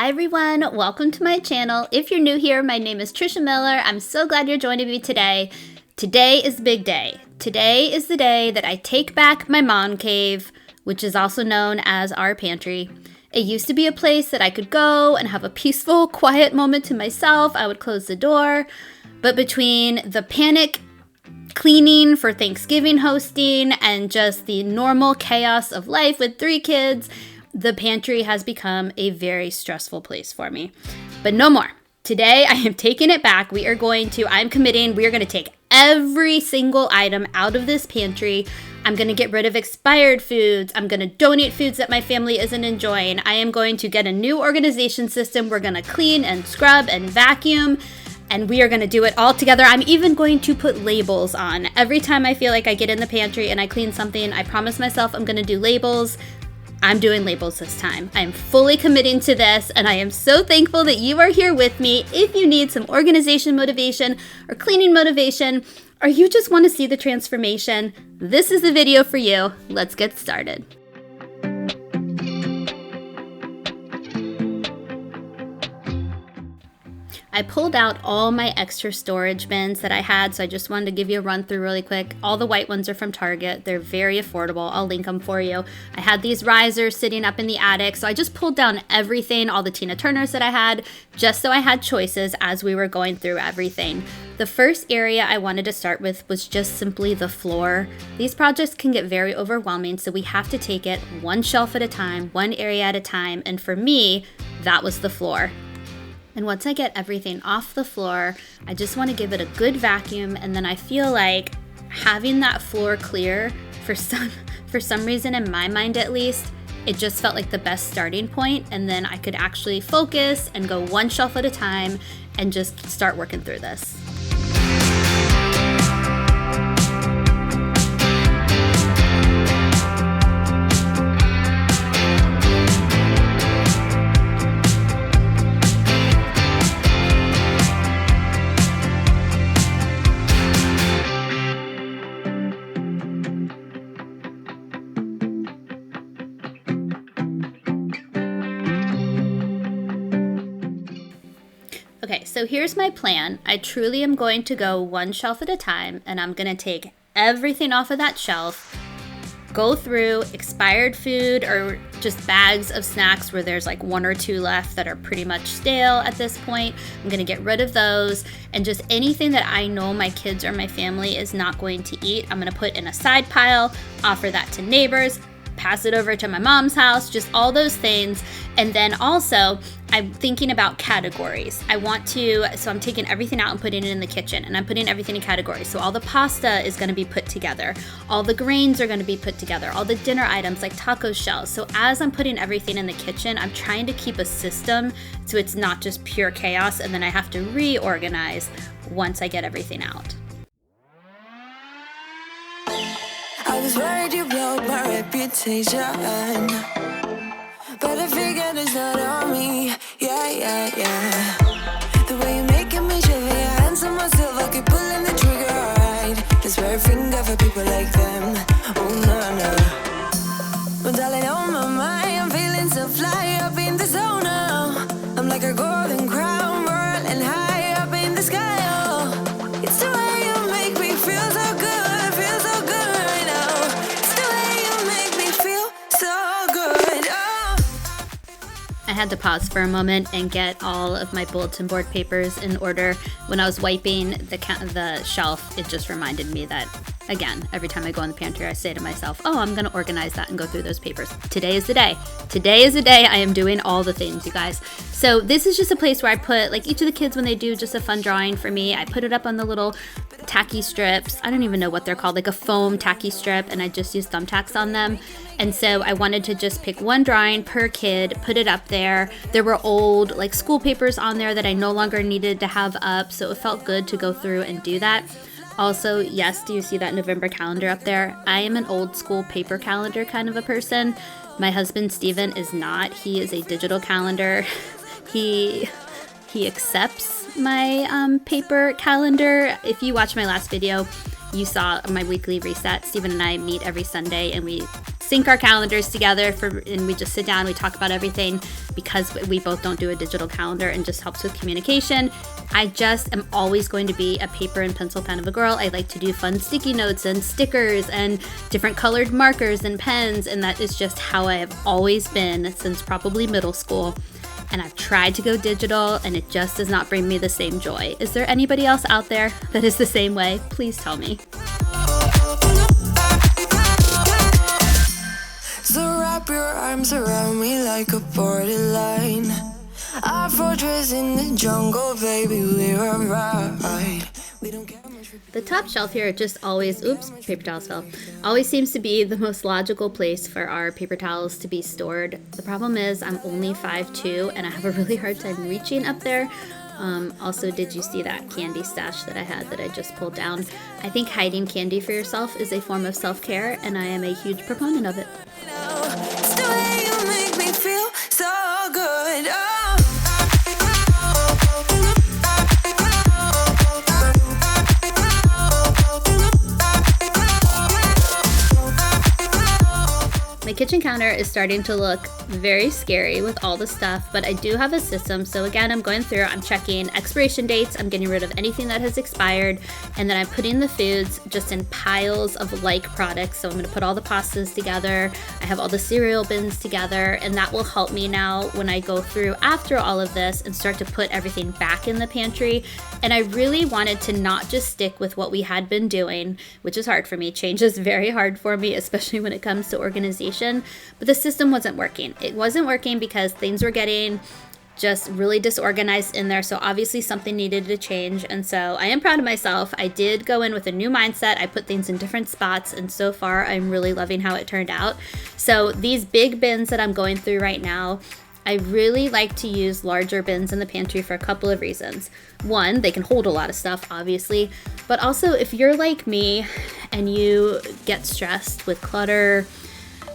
Hi everyone, welcome to my channel. If you're new here, my name is Trisha Miller. I'm so glad you're joining me today. Today is the big day. Today is the day that I take back my mom cave, which is also known as our pantry. It used to be a place that I could go and have a peaceful, quiet moment to myself. I would close the door, but between the panic cleaning for Thanksgiving hosting and just the normal chaos of life with 3 kids, the pantry has become a very stressful place for me. But no more. Today, I am taking it back. We are going to take every single item out of this pantry. I'm going to get rid of expired foods. I'm going to donate foods that my family isn't enjoying. I am going to get a new organization system. We're going to clean and scrub and vacuum, and we are going to do it all together. I'm even going to put labels on. Every time I feel like I get in the pantry and I clean something, I promise myself I'm going to do labels. I'm doing labels this time. I'm fully committing to this, and I am so thankful that you are here with me. If you need some organization motivation or cleaning motivation, or you just want to see the transformation, this is the video for you. Let's get started. I pulled out all my extra storage bins that I had, so I just wanted to give you a run through really quick. All the white ones are from Target. They're very affordable. I'll link them for you. I had these risers sitting up in the attic, so I just pulled down everything, all the Tina Turners that I had, just so I had choices as we were going through everything. The first area I wanted to start with was just simply the floor. These projects can get very overwhelming, so we have to take it one shelf at a time, one area at a time, and for me, that was the floor. And once I get everything off the floor, I just want to give it a good vacuum, and then I feel like having that floor clear, for some reason in my mind at least, it just felt like the best starting point, and then I could actually focus and go one shelf at a time and just start working through this. Okay, so here's my plan. I truly am going to go one shelf at a time, and I'm going to take everything off of that shelf, go through expired food or just bags of snacks where there's like 1 or 2 left that are pretty much stale at this point. I'm going to get rid of those, and just anything that I know my kids or my family is not going to eat, I'm going to put in a side pile, offer that to neighbors, pass it over to my mom's house, just all those things. And then also, I'm thinking about categories. So I'm taking everything out and putting it in the kitchen, and I'm putting everything in categories. So all the pasta is going to be put together. All the grains are going to be put together. All the dinner items like taco shells. So as I'm putting everything in the kitchen, I'm trying to keep a system so it's not just pure chaos, and then I have to reorganize once I get everything out. I was worried you blow my reputation, but I figured it's not on me. Yeah. The way you're making me shiver, your hands on myself, I keep pulling the trigger, alright. This very finger for people like them. Oh no. Well, darling, on my mind, I'm feeling so fly up in the zone now. I'm like a golden crown, whirling high up in the sky. Oh, it's the way you make me feel so good. I had to pause for a moment and get all of my bulletin board papers in order. When I was wiping the shelf, it just reminded me that, again, every time I go in the pantry, I say to myself, oh, I'm going to organize that and go through those papers. Today is the day. Today is the day I am doing all the things, you guys. So this is just a place where I put, like, each of the kids, when they do just a fun drawing for me, I put it up on the little tacky strips. I don't even know what they're called, like a foam tacky strip, and I just use thumbtacks on them. And so I wanted to just pick one drawing per kid, put it up there. There were old like school papers on there that I no longer needed to have up, so it felt good to go through and do that. Also, yes, do you see that November calendar up there? I am an old school paper calendar kind of a person. My husband, Steven, is not. He is a digital calendar. He accepts my paper calendar. If you watch my last video, you saw my weekly reset. Steven and I meet every Sunday, and we sync our calendars together and we just sit down, we talk about everything because we both don't do a digital calendar and just helps with communication. I just am always going to be a paper and pencil kind of a girl. I like to do fun sticky notes and stickers and different colored markers and pens, and that is just how I have always been since probably middle school. And I've tried to go digital and it just does not bring me the same joy. Is there anybody else out there that is the same way? Please tell me. So wrap your arms around me like a borderline. Our fortress in the jungle, baby, we're alright. We don't care much. The top shelf here just always, paper towels fell, always seems to be the most logical place for our paper towels to be stored. The problem is I'm only 5'2" and I have a really hard time reaching up there. Also, did you see that candy stash that I had that I just pulled down? I think hiding candy for yourself is a form of self-care, and I am a huge proponent of it. It's the way you make me feel so good. My kitchen counter is starting to look very scary with all the stuff, but I do have a system. So again, I'm going through, I'm checking expiration dates, I'm getting rid of anything that has expired, and then I'm putting the foods just in piles of like products. So I'm gonna put all the pastas together, I have all the cereal bins together, and that will help me now when I go through after all of this and start to put everything back in the pantry. And I really wanted to not just stick with what we had been doing, which is hard for me. Change is very hard for me, especially when it comes to organization. But the system wasn't working. It wasn't working because things were getting just really disorganized in there. So obviously something needed to change. And so I am proud of myself. I did go in with a new mindset. I put things in different spots. And so far, I'm really loving how it turned out. So these big bins that I'm going through right now, I really like to use larger bins in the pantry for a couple of reasons. One, they can hold a lot of stuff, obviously. But also, if you're like me and you get stressed with clutter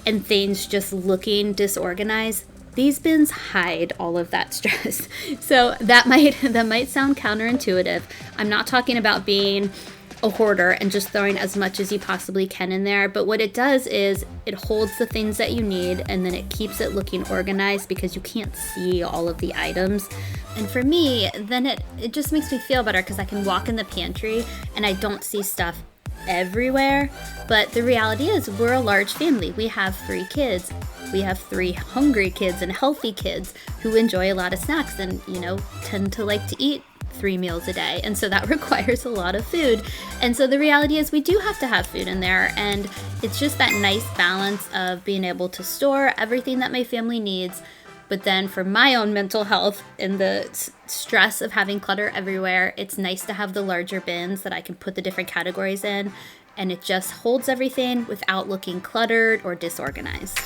and things just looking disorganized, these bins hide all of that stress. So that might sound counterintuitive. I'm not talking about being a hoarder and just throwing as much as you possibly can in there, but what it does is it holds the things that you need and then it keeps it looking organized because you can't see all of the items. And for me, then it just makes me feel better because I can walk in the pantry and I don't see stuff everywhere. But the reality is we're a large family. We have 3 kids. We have 3 hungry kids and healthy kids who enjoy a lot of snacks and, tend to like to eat 3 meals a day. And so that requires a lot of food. And so the reality is we do have to have food in there. And it's just that nice balance of being able to store everything that my family needs. But then for my own mental health and the stress of having clutter everywhere, it's nice to have the larger bins that I can put the different categories in. And it just holds everything without looking cluttered or disorganized.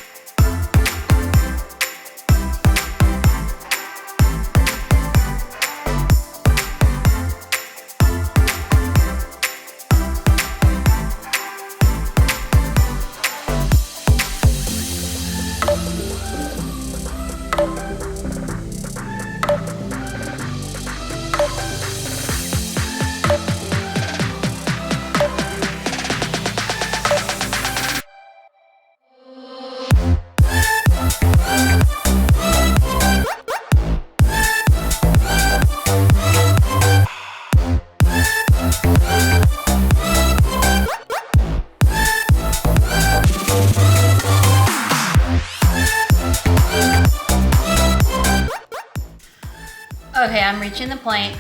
Okay, I'm reaching the point,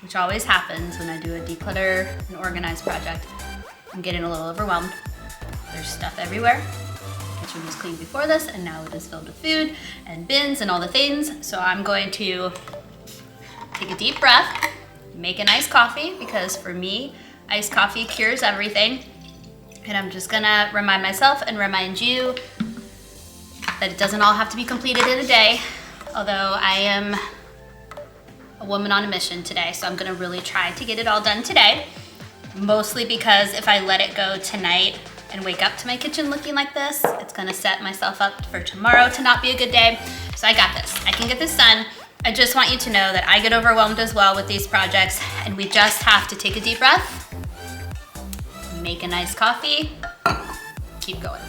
which always happens when I do a declutter and organize project. I'm getting a little overwhelmed. There's stuff everywhere. The kitchen was clean before this, and now it is filled with food and bins and all the things. So I'm going to take a deep breath, make an iced coffee, because for me, iced coffee cures everything. And I'm just gonna remind myself and remind you that it doesn't all have to be completed in a day, although I am a woman on a mission today, so I'm gonna really try to get it all done today, mostly because if I let it go tonight and wake up to my kitchen looking like this, it's gonna set myself up for tomorrow to not be a good day. So I got this, I can get this done. I just want you to know that I get overwhelmed as well with these projects, and we just have to take a deep breath, make a nice coffee, keep going.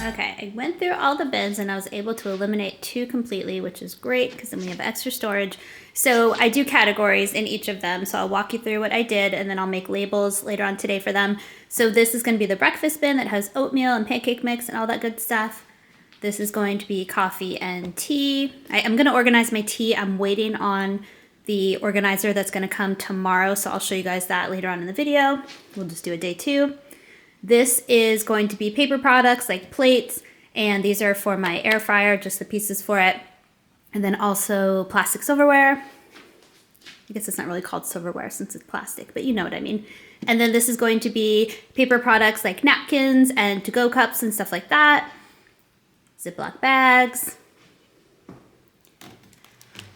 Okay, I went through all the bins and I was able to eliminate 2 completely, which is great because then we have extra storage. So I do categories in each of them. So I'll walk you through what I did and then I'll make labels later on today for them. So this is going to be the breakfast bin that has oatmeal and pancake mix and all that good stuff. This is going to be coffee and tea. I'm going to organize my tea. I'm waiting on the organizer that's going to come tomorrow. So I'll show you guys that later on in the video. We'll just do a day 2. This is going to be paper products like plates, and these are for my air fryer, just the pieces for it. And then also plastic silverware. I guess it's not really called silverware since it's plastic, but you know what I mean. And then this is going to be paper products like napkins and to-go cups and stuff like that. Ziploc bags.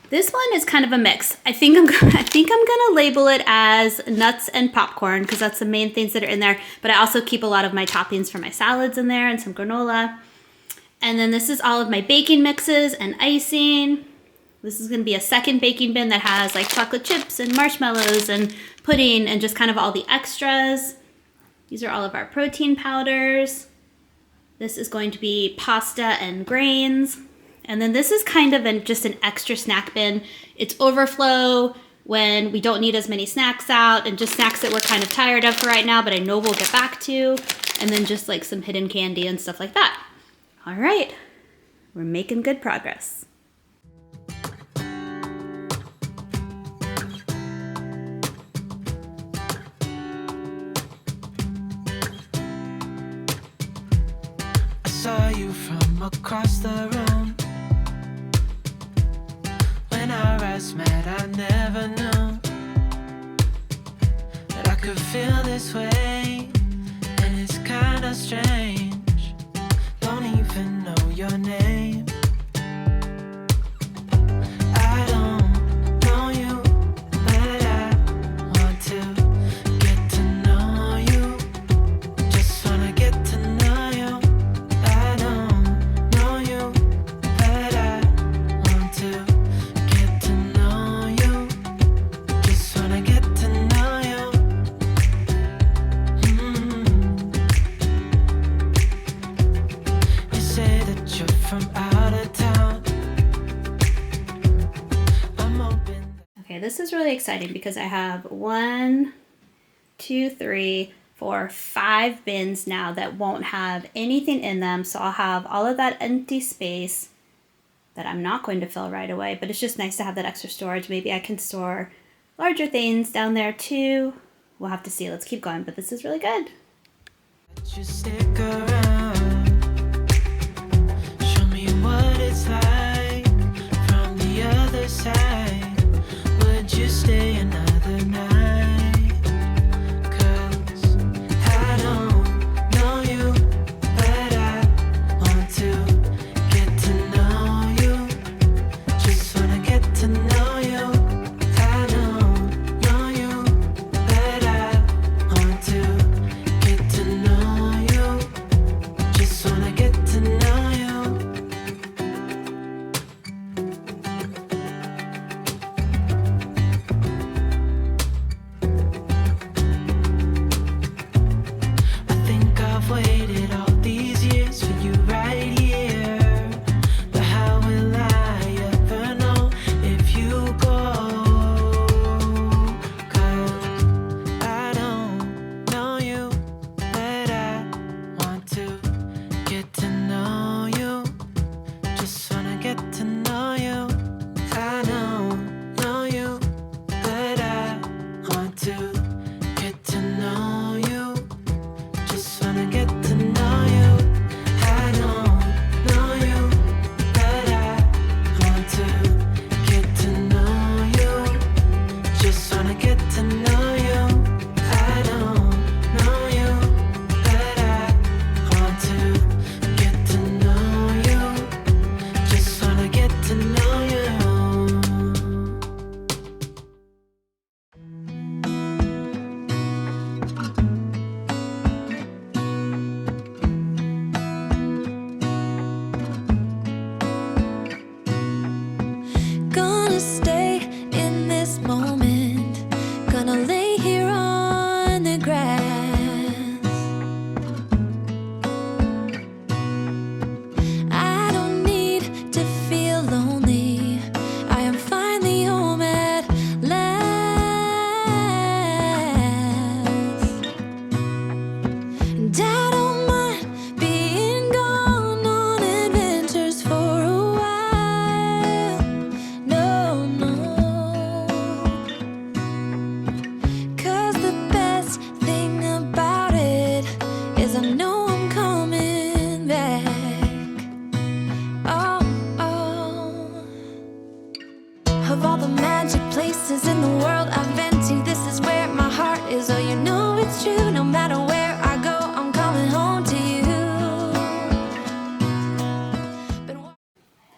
This one is kind of a mix. I think I'm gonna label it as nuts and popcorn because that's the main things that are in there. But I also keep a lot of my toppings for my salads in there and some granola. And then this is all of my baking mixes and icing. This is gonna be a second baking bin that has like chocolate chips and marshmallows and pudding and just kind of all the extras. These are all of our protein powders. This is going to be pasta and grains. And then this is kind of just an extra snack bin. It's overflow when we don't need as many snacks out and just snacks that we're kind of tired of for right now, but I know we'll get back to. And then just like some hidden candy and stuff like that. All right, we're making good progress. I saw you from across the room. When our eyes met, I never knew that I could feel this way, and it's kinda strange. Don't even know your name. I don't know you, but I want to get to know you. Just wanna get to know you. I don't know you, but I want to get to know you. Just wanna get to know you. You say that you're from out of town. I'm open. Okay, this is really exciting because I have 1, 2, 3, 4, 5 bins now that won't have anything in them. So I'll have all of that empty space that I'm not going to fill right away, but it's just nice to have that extra storage. Maybe I can store larger things down there too. We'll have to see. Let's keep going, but this is really good. Let you stick around. Show me what it's like from the other side. Would you stay another night? 'Cause I don't know you, but I want to get to know you. Just wanna get to know you. I don't know you, but I want to get to know you.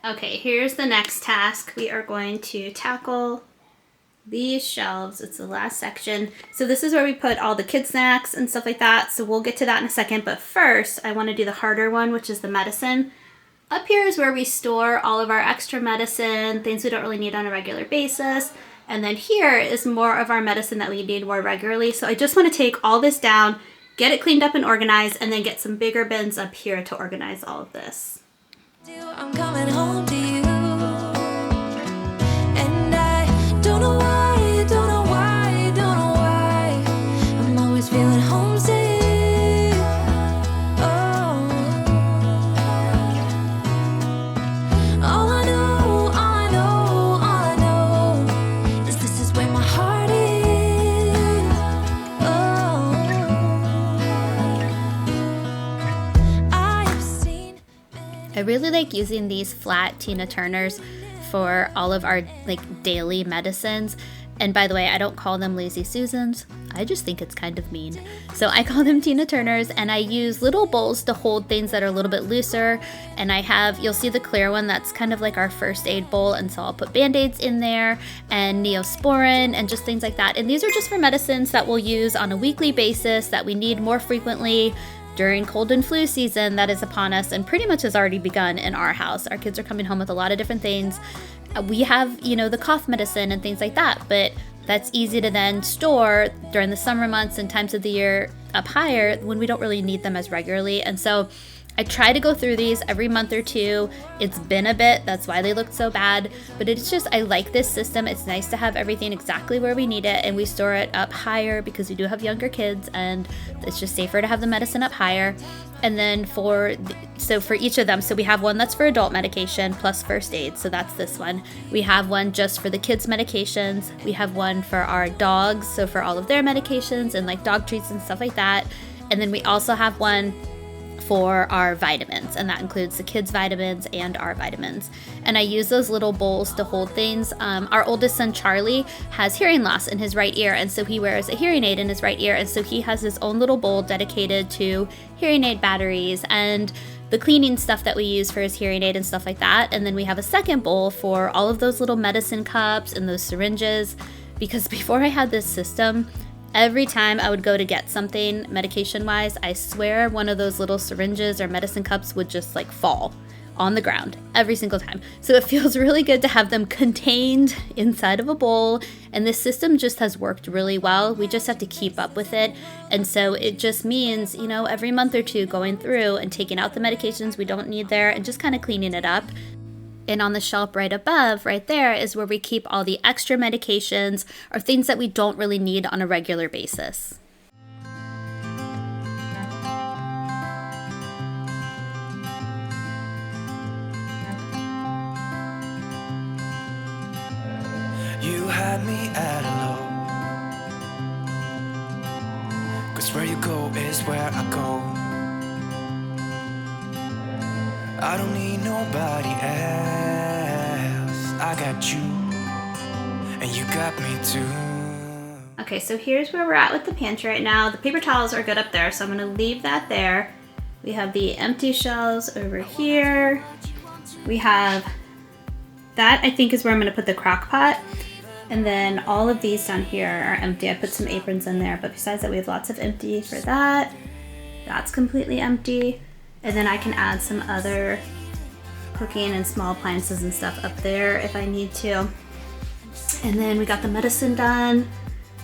Okay, here's the next task. We are going to tackle these shelves. It's the last section. So this is where we put all the kid snacks and stuff like that. So we'll get to that in a second. But first, I want to do the harder one, which is the medicine. Up here is where we store all of our extra medicine, things we don't really need on a regular basis. And then here is more of our medicine that we need more regularly. So I just want to take all this down, get it cleaned up and organized, and then get some bigger bins up here to organize all of this. I'm coming home to you, and I don't know why, don't know why, don't know why, I'm always feeling homesick. Oh, all I know, all I know, all I know is this is where my heart is. Oh, I have seen. I really like using these flat Tina Turners for all of our like daily medicines. And by the way, I don't call them Lazy Susans. I just think it's kind of mean. So I call them Tina Turners, and I use little bowls to hold things that are a little bit looser. And I have, you'll see the clear one, that's kind of like our first aid bowl. And so I'll put Band-Aids in there and Neosporin and just things like that. And these are just for medicines that we'll use on a weekly basis that we need more frequently during cold and flu season that is upon us and pretty much has already begun in our house. Our kids are coming home with a lot of different things. We have, the cough medicine and things like that, but that's easy to then store during the summer months and times of the year up higher when we don't really need them as regularly. And so I try to go through these every month or two. It's been a bit, that's why they look so bad, but it's just, I like this system. It's nice to have everything exactly where we need it, and we store it up higher because we do have younger kids, and it's just safer to have the medicine up higher. And then for each of them, so we have one that's for adult medication plus first aid, so that's this one. We have one just for the kids' medications. We have one for our dogs, so for all of their medications and like dog treats and stuff like that. And then we also have one for our vitamins, and that includes the kids' vitamins and our vitamins. And I use those little bowls to hold things. Our oldest son, Charlie, has hearing loss in his right ear, and so he wears a hearing aid in his right ear, and so he has his own little bowl dedicated to hearing aid batteries and the cleaning stuff that we use for his hearing aid and stuff like that. And then we have a second bowl for all of those little medicine cups and those syringes, because before I had this system, every time I would go to get something medication-wise, I swear one of those little syringes or medicine cups would just like fall on the ground every single time. So it feels really good to have them contained inside of a bowl, and this system just has worked really well. We just have to keep up with it. And so it just means, every month or two going through and taking out the medications we don't need there and just kind of cleaning it up. And on the shelf right above, right there, is where we keep all the extra medications or things that we don't really need on a regular basis. You had me at a low, 'cause where you go is where I go. I don't need nobody else. I got you, and you got me too. Okay, so here's where we're at with the pantry right now. The paper towels are good up there, so I'm gonna leave that there. We have the empty shelves over here. We have that, I think, is where I'm gonna put the crock pot. And then all of these down here are empty. I put some aprons in there, but besides that, we have lots of empty for that. That's completely empty. And then I can add some other cooking and small appliances and stuff up there if I need to. And then we got the medicine done.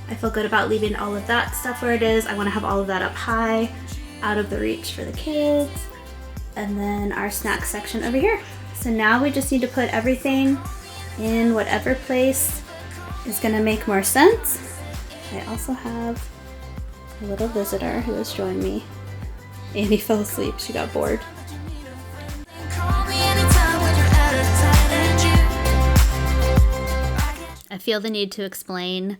I feel good about leaving all of that stuff where it is. I want to have all of that up high, out of the reach for the kids. And then our snack section over here. So now we just need to put everything in whatever place is going to make more sense. I also have a little visitor who has joined me. Annie fell asleep. She got bored. I feel the need to explain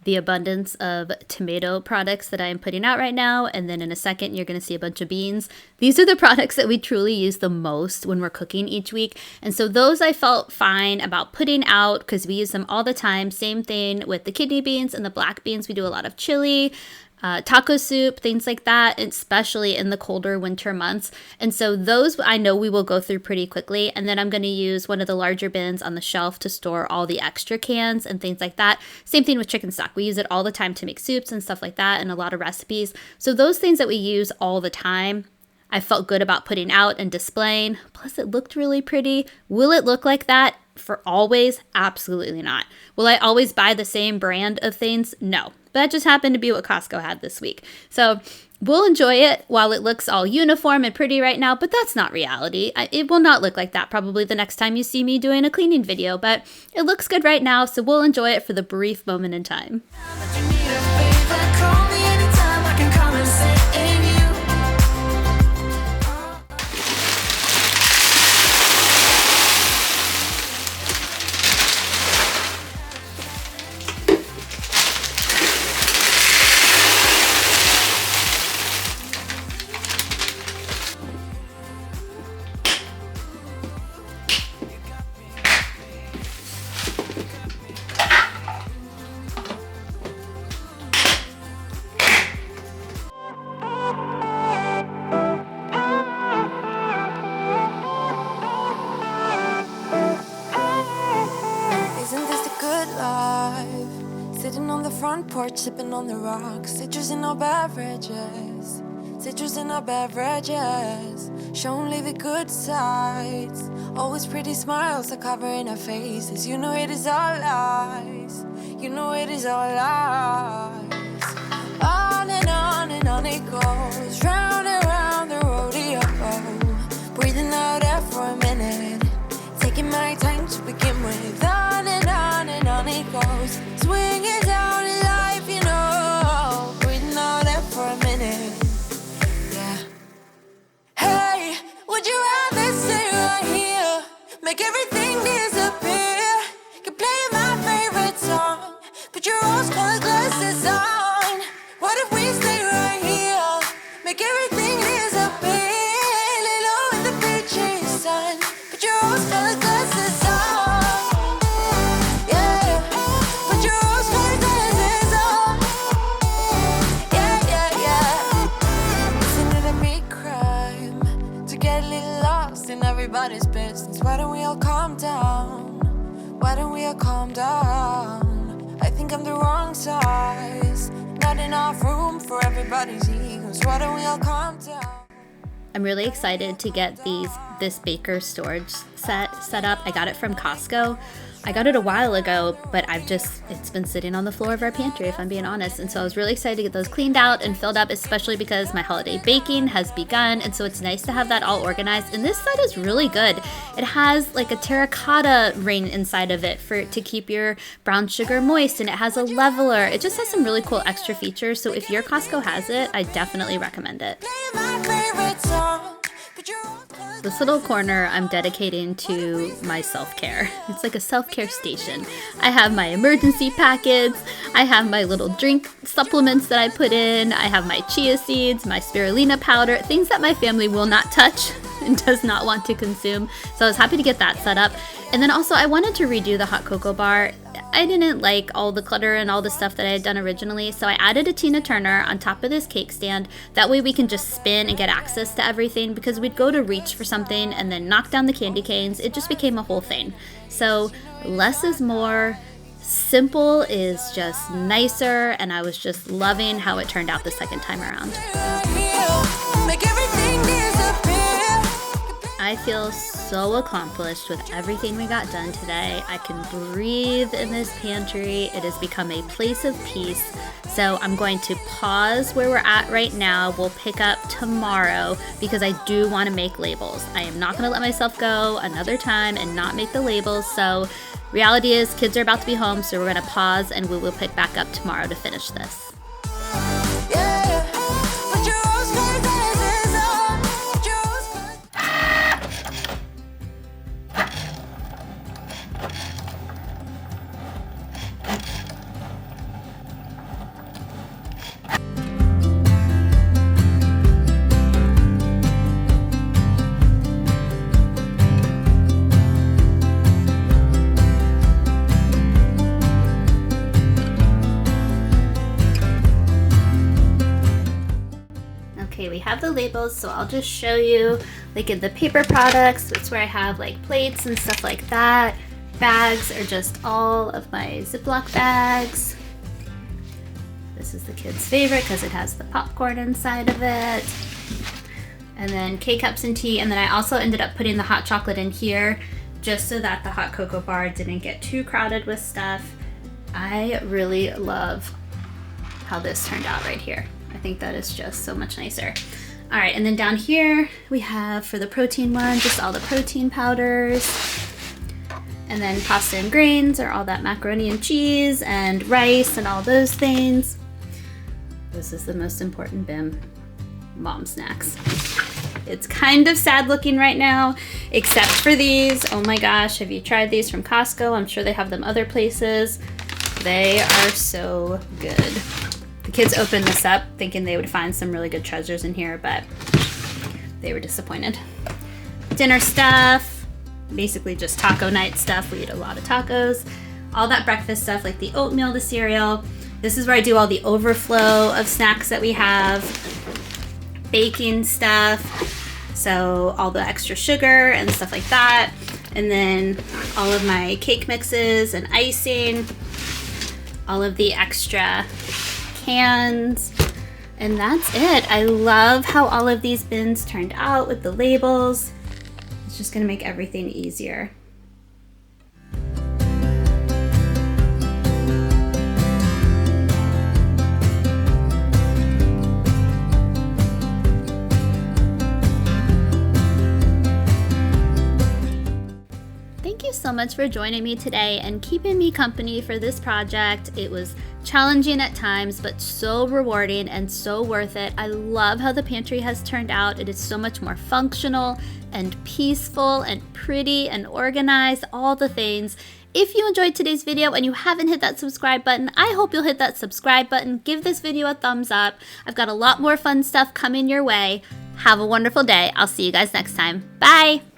the abundance of tomato products that I am putting out right now, and then in a second you're going to see a bunch of beans. These are the products that we truly use the most when we're cooking each week, and so those I felt fine about putting out because we use them all the time. Same thing with the kidney beans and the black beans. We do a lot of chili. taco soup, things like that, especially in the colder winter months. And so those I know we will go through pretty quickly. And then I'm going to use one of the larger bins on the shelf to store all the extra cans and things like that. Same thing with chicken stock. We use it all the time to make soups and stuff like that and a lot of recipes. So those things that we use all the time, I felt good about putting out and displaying. Plus it looked really pretty. Will it look like that for always? Absolutely not. Will I always buy the same brand of things? No. But that just happened to be what Costco had this week. So we'll enjoy it while it looks all uniform and pretty right now, but that's not reality. It will not look like that probably the next time you see me doing a cleaning video, but it looks good right now, so we'll enjoy it for the brief moment in time. Front porch sipping on the rocks, citrus in our beverages, citrus in our beverages, show only the good sides, always pretty smiles are covering our faces, you know it is all lies, you know it is all lies, and on it goes, round and round the rodeo, breathing out air for a minute, taking my time to begin with, on and on it goes, swinging down in life, you know, breathing out air for a minute, yeah. Hey, would you rather stay right here, make everything disappear, keep playing my favorite song, put your rose-colored glasses on, what if we stay right here, make everything disappear, lay low in the beaching sun, put your rose-colored glasses on. Everybody's business. Why don't we all calm down? Why don't we all calm down? I think I'm the wrong size. Not enough room for everybody's egos. Why don't we all calm down? I'm really excited to get this baker storage set up. I got it from Costco. I got it a while ago, but it's been sitting on the floor of our pantry, if I'm being honest. And so I was really excited to get those cleaned out and filled up, especially because my holiday baking has begun. And so it's nice to have that all organized. And this set is really good. It has like a terracotta ring inside of it to keep your brown sugar moist. And it has a leveler. It just has some really cool extra features. So if your Costco has it, I definitely recommend it. This little corner I'm dedicating to my self-care. It's like a self-care station. I have my emergency packets, I have my little drink supplements that I put in, I have my chia seeds, my spirulina powder, things that my family will not touch and does not want to consume. So I was happy to get that set up. And then also I wanted to redo the hot cocoa bar. I didn't like all the clutter and all the stuff that I had done originally, so I added a Tina Turner on top of this cake stand. That way we can just spin and get access to everything, because we'd go to reach for something and then knock down the candy canes. It just became a whole thing. So less is more. Simple is just nicer, and I was just loving how it turned out the second time around. I feel so accomplished with everything we got done today. I can breathe in this pantry. It has become a place of peace. So I'm going to pause where we're at right now. We'll pick up tomorrow because I do want to make labels. I am not going to let myself go another time and not make the labels. So reality is kids are about to be home, so we're going to pause and we will pick back up tomorrow to finish this. the labels, so I'll just show you. Like in the paper products, that's where I have like plates and stuff like that. Bags are just all of my Ziploc bags. This is the kids' favorite because it has the popcorn inside of it. And then K-cups and tea, and then I also ended up putting the hot chocolate in here just so that the hot cocoa bar didn't get too crowded with stuff. I really love how this turned out right here. I think that is just so much nicer. All right, and then down here we have, for the protein one, just all the protein powders. And then pasta and grains are all that macaroni and cheese and rice and all those things. This is the most important bin, mom snacks. It's kind of sad looking right now, except for these. Oh my gosh, have you tried these from Costco? I'm sure they have them other places. They are so good. The kids opened this up thinking they would find some really good treasures in here, but they were disappointed. Dinner stuff, basically just taco night stuff. We eat a lot of tacos. All that breakfast stuff like the oatmeal, the cereal. This is where I do all the overflow of snacks that we have. Baking stuff, so all the extra sugar and stuff like that, and then all of my cake mixes and icing, all of the extra cans, and that's it. I love how all of these bins turned out with the labels. It's just gonna make everything easier. Thank you so much for joining me today and keeping me company for this project. It was challenging at times, but so rewarding and so worth it. I love how the pantry has turned out. It is so much more functional and peaceful and pretty and organized, all the things. If you enjoyed today's video and you haven't hit that subscribe button, I hope you'll hit that subscribe button. Give this video a thumbs up. I've got a lot more fun stuff coming your way. Have a wonderful day. I'll see you guys next time. Bye!